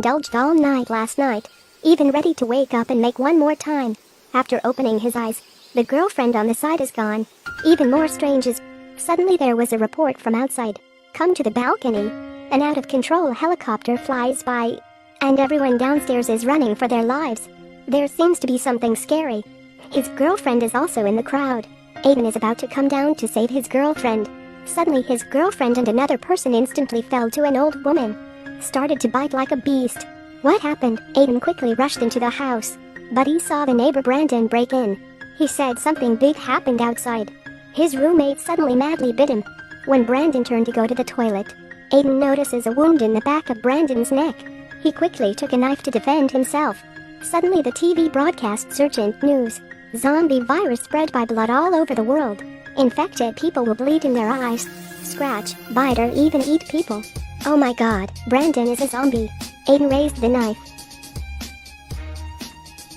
indulged all night last night, even ready to wake up and make one more time. After opening his eyes, the girlfriend on the side is gone. Even more strange is, suddenly there was a report from outside. Come to the balcony. An out-of-control helicopter flies by, and everyone downstairs is running for their lives. There seems to be something scary. His girlfriend is also in the crowd. Aiden is about to come down to save his girlfriend. Suddenly his girlfriend and another person instantly fell to an old woman. Started to bite like a beast. What happened? Aiden quickly rushed into the house, but he saw the neighbor Brandon break in. He said something big happened outside. His roommate suddenly madly bit him. When Brandon turned to go to the toilet, Aiden notices a wound in the back of Brandon's neck. He quickly took a knife to defend himself. Suddenly the TV broadcasts urgent news. Zombie virus spread by blood all over the world. Infected people will bleed in their eyes, scratch, bite or even eat people. Oh my god, Brandon is a zombie. Aiden raised the knife.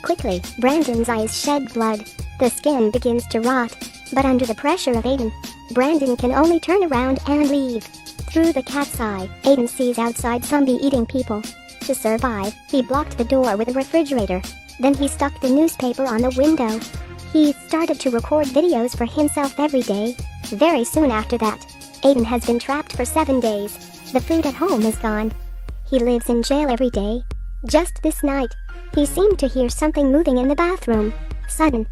Quickly, Brandon's eyes shed blood. The skin begins to rot, but under the pressure of Aiden, Brandon can only turn around and leave. Through the cat's eye, Aiden sees outside zombie eating people. To survive, he blocked the door with a refrigerator. Then he stuck the newspaper on the window. He started to record videos for himself every day. Very soon after that, Aiden has been trapped for 7 days. The food at home is gone. He lives in jail every day. Just this night, he seemed to hear something moving in the bathroom. Sudden.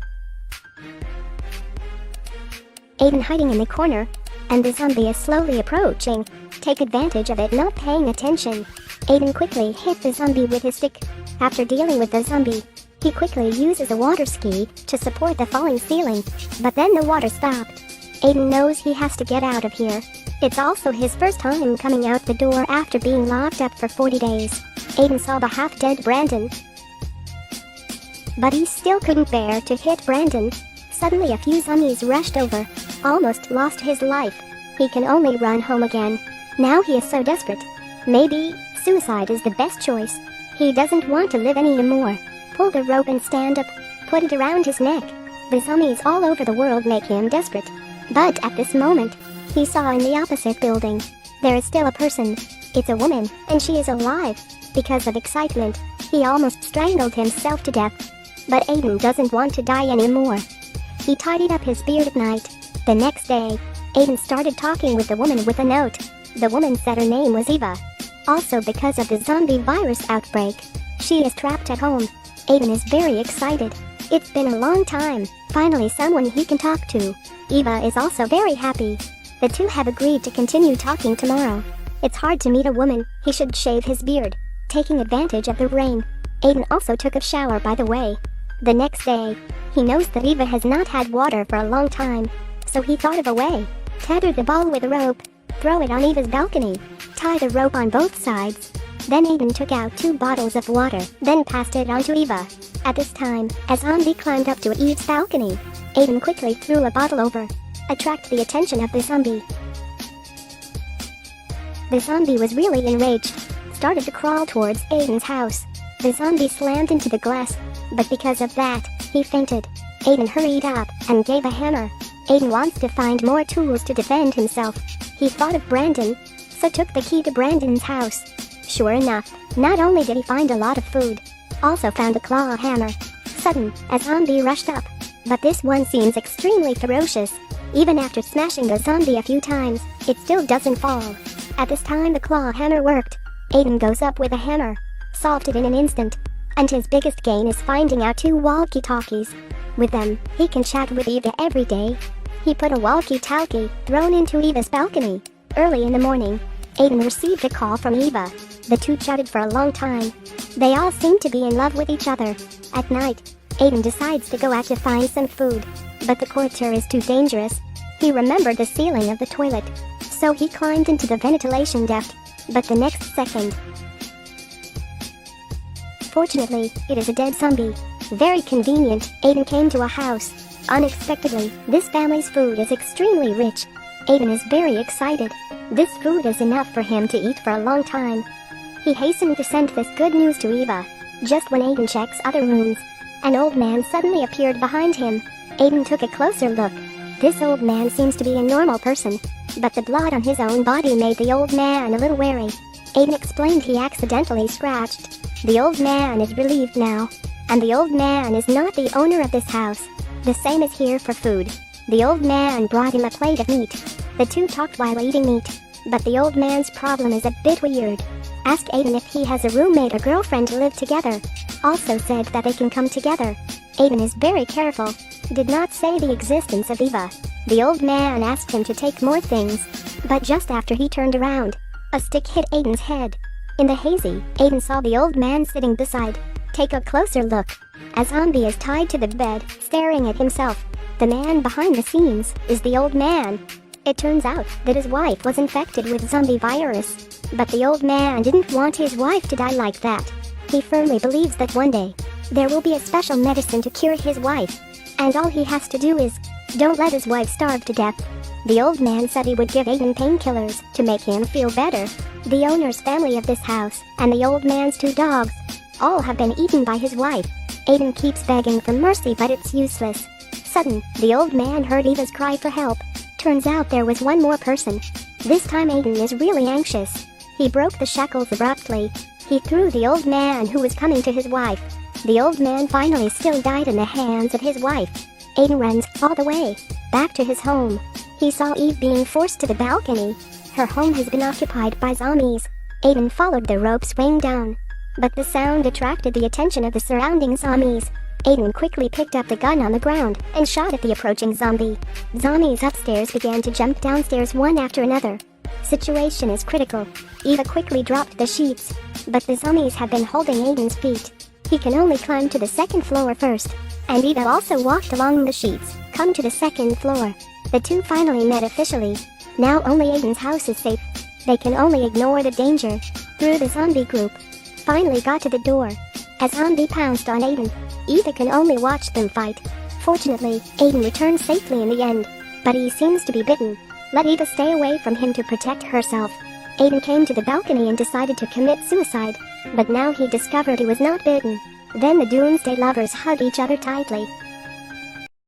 Aiden hiding in the corner, and the zombie is slowly approaching. Take advantage of it, not paying attention. Aiden quickly hit the zombie with his stick. After dealing with the zombie, he quickly uses a water ski to support the falling ceiling, but then the water stopped. Aiden knows he has to get out of here. It's also his first time coming out the door after being locked up for 40 days. Aiden saw the half-dead Brandon, but he still couldn't bear to hit Brandon. Suddenly a few zombies rushed over, almost lost his life. He can only run home again. Now he is so desperate. Maybe suicide is the best choice. He doesn't want to live anymore. Pull the rope and stand up. Put it around his neck. The zombies all over the world make him desperate. But at this moment, he saw in the opposite building, there is still a person. It's a woman, and she is alive. Because of excitement, he almost strangled himself to death. But Aiden doesn't want to die anymore. He tidied up his beard at night. The next day, Aiden started talking with the woman with a note. The woman said her name was Eva. Also because of the zombie virus outbreak, she is trapped at home. Aiden is very excited. It's been a long time. Finally someone he can talk to. Eva is also very happy. The two have agreed to continue talking tomorrow. It's hard to meet a woman. He should shave his beard, taking advantage of the rain. Aiden also took a shower by the way. The next day, he knows that Eva has not had water for a long time, so he thought of a way. Tether the ball with a rope, throw it on Eva's balcony, tie the rope on both sides. Then Aiden took out 2 bottles of water, then passed it on to Eva. At this time, a zombie climbed up to Eve's balcony. Aiden quickly threw a bottle over, attract the attention of the zombie. The zombie was really enraged, started to crawl towards Aiden's house. The zombie slammed into the glass, but because of that, he fainted. Aiden hurried up and gave a hammer. Aiden wants to find more tools to defend himself. He thought of Brandon, so took the key to Brandon's house. Sure enough, not only did he find a lot of food, also found a claw hammer. Sudden, a zombie rushed up, but this one seems extremely ferocious. Even after smashing the zombie a few times, it still doesn't fall. At this time the claw hammer worked. Aiden goes up with a hammer, solved it in an instant, and his biggest gain is finding out 2 walkie-talkies. With them, he can chat with Eva every day. He put a walkie-talkie thrown into Eva's balcony. Early in the morning, Aiden received a call from Eva. The two chatted for a long time. They all seemed to be in love with each other. At night, Aiden decides to go out to find some food, but the corridor is too dangerous. He remembered the ceiling of the toilet, so he climbed into the ventilation duct, but the next second, fortunately, it is a dead zombie. Very convenient. Aiden came to a house. Unexpectedly, this family's food is extremely rich. Aiden is very excited. This food is enough for him to eat for a long time. He hastened to send this good news to Eva. Just when Aiden checks other rooms, an old man suddenly appeared behind him. Aiden took a closer look. This old man seems to be a normal person, but the blood on his own body made the old man a little wary. Aiden explained he accidentally scratched. The old man is relieved now. And the old man is not the owner of this house. The same is here for food. The old man brought him a plate of meat. The two talked while eating meat. But the old man's problem is a bit weird. Asked Aiden if he has a roommate or girlfriend to live together. Also said that they can come together. Aiden is very careful. Did not say the existence of Eva. The old man asked him to take more things. But just after he turned around, a stick hit Aiden's head. In the hazy, Aiden saw the old man sitting beside. Take a closer look. A zombie is tied to the bed, staring at himself. The man behind the scenes is the old man. It turns out that his wife was infected with zombie virus. But the old man didn't want his wife to die like that. He firmly believes that one day, there will be a special medicine to cure his wife. And all he has to do is, don't let his wife starve to death. The old man said he would give Aiden painkillers to make him feel better. The owner's family of this house, and the old man's 2 dogs, all have been eaten by his wife. Aiden keeps begging for mercy, but it's useless. Sudden, the old man heard Eva's cry for help. Turns out there was one more person. This time Aiden is really anxious. He broke the shackles abruptly. He threw the old man who was coming to his wife. The old man finally still died in the hands of his wife. Aiden runs all the way back to his home. He saw Eve being forced to the balcony. Her home has been occupied by zombies. Aiden followed the rope swing down. But the sound attracted the attention of the surrounding zombies. Aiden quickly picked up the gun on the ground and shot at the approaching zombie. Zombies upstairs began to jump downstairs one after another. Situation is critical. Eva quickly dropped the sheets. But the zombies have been holding Aiden's feet. He can only climb to the 2nd floor first. And Eva also walked along the sheets, come to the 2nd floor. The two finally met officially. Now only Aiden's house is safe. They can only ignore the danger. Through the zombie group. Finally got to the door. A zombie pounced on Aiden. Eva can only watch them fight. Fortunately, Aiden returned safely in the end. But he seems to be bitten. Let Eva stay away from him to protect herself. Aiden came to the balcony and decided to commit suicide. But now he discovered he was not bitten. Then the Doomsday lovers hug each other tightly.